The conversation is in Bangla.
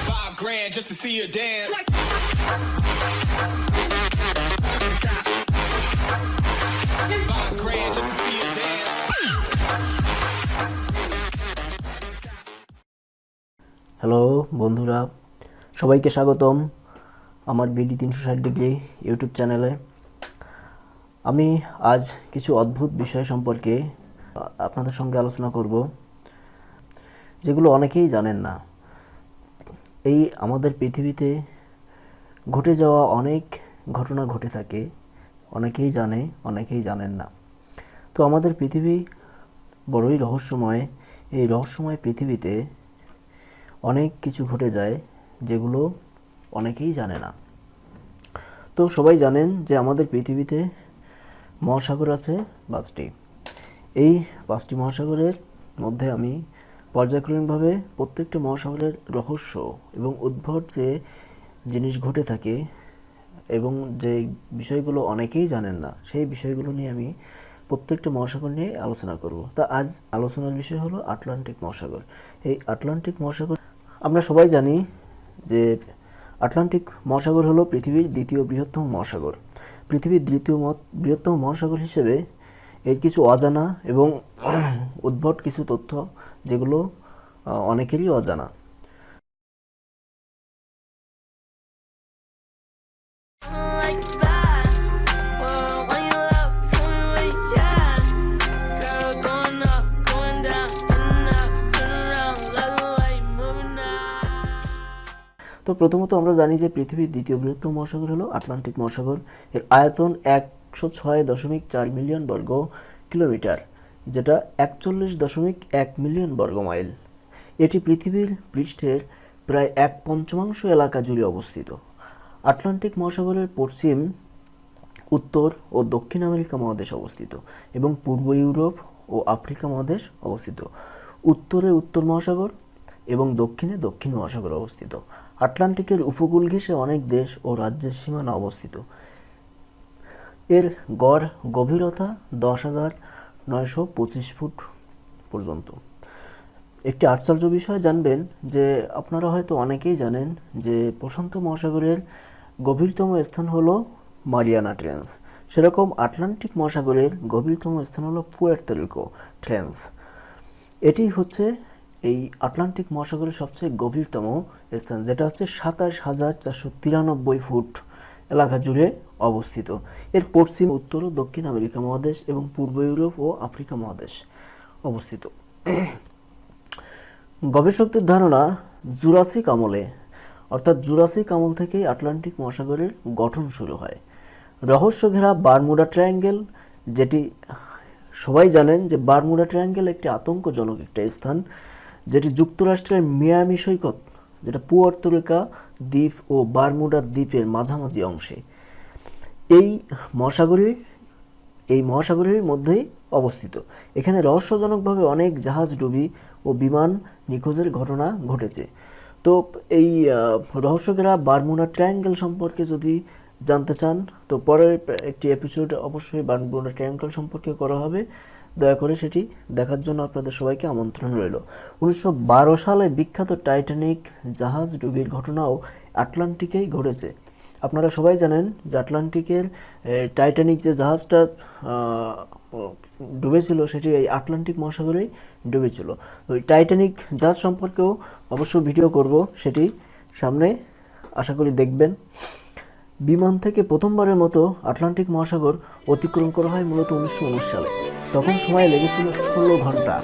$5,000 just to see you dance. $5,000 just to see you dance. Hello বন্ধুরা, সবাইকে স্বাগতম আমার বিডি 360 ডিগ্রি ইউটিউব চ্যানেলে। আমি আজ কিছু অদ্ভুত বিষয় সম্পর্কে আপনাদের সঙ্গে আলোচনা করব, যেগুলো অনেকেই জানেন না। এই আমাদের পৃথিবীতে ঘটে যাওয়া অনেক ঘটনা ঘটে থাকে, অনেকেই জানে, অনেকেই জানেন না। তো আমাদের পৃথিবী বড়ই রহস্যময়। এই রহস্যময় পৃথিবীতে অনেক কিছু ঘটে যায় যেগুলো অনেকেই জানে না। তো সবাই জানেন যে আমাদের পৃথিবীতে মহাসাগর আছে 5টি। এই 5টি মহাসাগরের মধ্যে আমি পর্যায়ক্রমিকভাবে প্রত্যেকটা মহাসাগরের রহস্য এবং উদ্ভট যে জিনিস ঘটে থাকে এবং যে বিষয়গুলো অনেকেই জানেন না, সেই বিষয়গুলো নিয়ে আমি প্রত্যেকটা মহাসাগর নিয়ে আলোচনা করব। তা আজ আলোচনার বিষয় হলো আটলান্টিক মহাসাগর। এই আটলান্টিক মহাসাগর, আমরা সবাই জানি যে আটলান্টিক মহাসাগর হলো পৃথিবীর দ্বিতীয় বৃহত্তম মহাসাগর। পৃথিবীর দ্বিতীয় বৃহত্তম মহাসাগর হিসেবে এর কিছু অজানা এবং উদ্ভট কিছু তথ্য যেগুলো অনেকেরই অজানা। তো প্রথমত আমরা জানি যে পৃথিবীর দ্বিতীয় বৃহত্তম মহাসাগর হলো আটলান্টিক মহাসাগর। এর আয়তন 106.4 মিলিয়ন বর্গ কিলোমিটার, যেটা 41.1 মিলিয়ন বর্গ মাইল। এটি পৃথিবীর পৃষ্ঠের প্রায় 1/5 এলাকা জুড়ে অবস্থিত। আটলান্টিক মহাসাগরের পশ্চিম, উত্তর ও দক্ষিণ আমেরিকা মহাদেশ অবস্থিত এবং পূর্ব ইউরোপ ও আফ্রিকা মহাদেশ অবস্থিত। উত্তরে উত্তর মহাসাগর এবং দক্ষিণে দক্ষিণ মহাসাগর অবস্থিত। আটলান্টিকের উপকূল ঘেঁষে অনেক দেশ ও রাজ্যের সীমানা অবস্থিত। এর গড় গভীরতা 10,925 ফুট পর্যন্ত। একটি আশ্চর্য বিষয় জানবেন যে আপনারা হয়তো অনেকেই জানেন যে প্রশান্ত মহাসাগরের গভীরতম স্থান হলো মারিয়ানা ট্রেঞ্চ। সেরকম আটলান্টিক মহাসাগরের গভীরতম স্থান হলো পুয়ের্তো রিকো ট্রেঞ্চ। এটি হচ্ছে এই আটলান্টিক মহাসাগরের সবচেয়ে গভীরতম স্থান, যেটা হচ্ছে 27,493 ফুট এলাকা জুড়ে অবস্থিত। এর পশ্চিম, উত্তর ও দক্ষিণ আমেরিকা মহাদেশ এবং পূর্ব ইউরোপ ও আফ্রিকা মহাদেশ অবস্থিত। গবেষকদের ধারণা জুরাসিক আমলে, অর্থাৎ জুরাসিক আমল থেকেই আটলান্টিক মহাসাগরের গঠন শুরু হয়। রহস্য ঘেরা বারমুডা ট্রায়াঙ্গেল, যেটি সবাই জানেন যে বারমুডা ট্রায়াঙ্গেল একটি আতঙ্কজনক একটা স্থান, যেটি যুক্তরাষ্ট্রের মিয়ামি সৈকত, যেটা পুয়ের্তো রিকো দ্বীপ ও বারমুডা দ্বীপের মাঝামাঝি অংশে। এই মহাসাগরের মধ্যেই অবস্থিত। এখানে রহস্যজনকভাবে অনেক জাহাজ ডুবি ও বিমান নিখোঁজের ঘটনা ঘটেছে। তো এই রহস্যঘেরা বারমুডা ট্রায়াঙ্গেল সম্পর্কে যদি জানতে চান, তো পরের একটি এপিসোড অবশ্যই বারমুডা ট্রায়াঙ্গেল সম্পর্কে করা হবে। দয়া করে সেটি দেখার জন্য আপনাদের সবাইকে আমন্ত্রণ রইল। 1912 সালে বিখ্যাত টাইটানিক জাহাজ ডুবির ঘটনাও আটলান্টিকেই ঘটেছে। আপনারা সবাই জানেন যে আটলান্টিকের টাইটানিক যে জাহাজটা ডুবেছিল, সেটি এই আটলান্টিক মহাসাগরেই ডুবেছিল। ওই টাইটানিক জাহাজ সম্পর্কেও অবশ্য ভিডিও করব, সেটি সামনে আশা করি দেখবেন। বিমান থেকে প্রথমবারের মতো আটলান্টিক মহাসাগর অতিক্রম করা হয় মূলত 1919 সালে। তখন সময় লেগেছিল 16 ঘন্টা।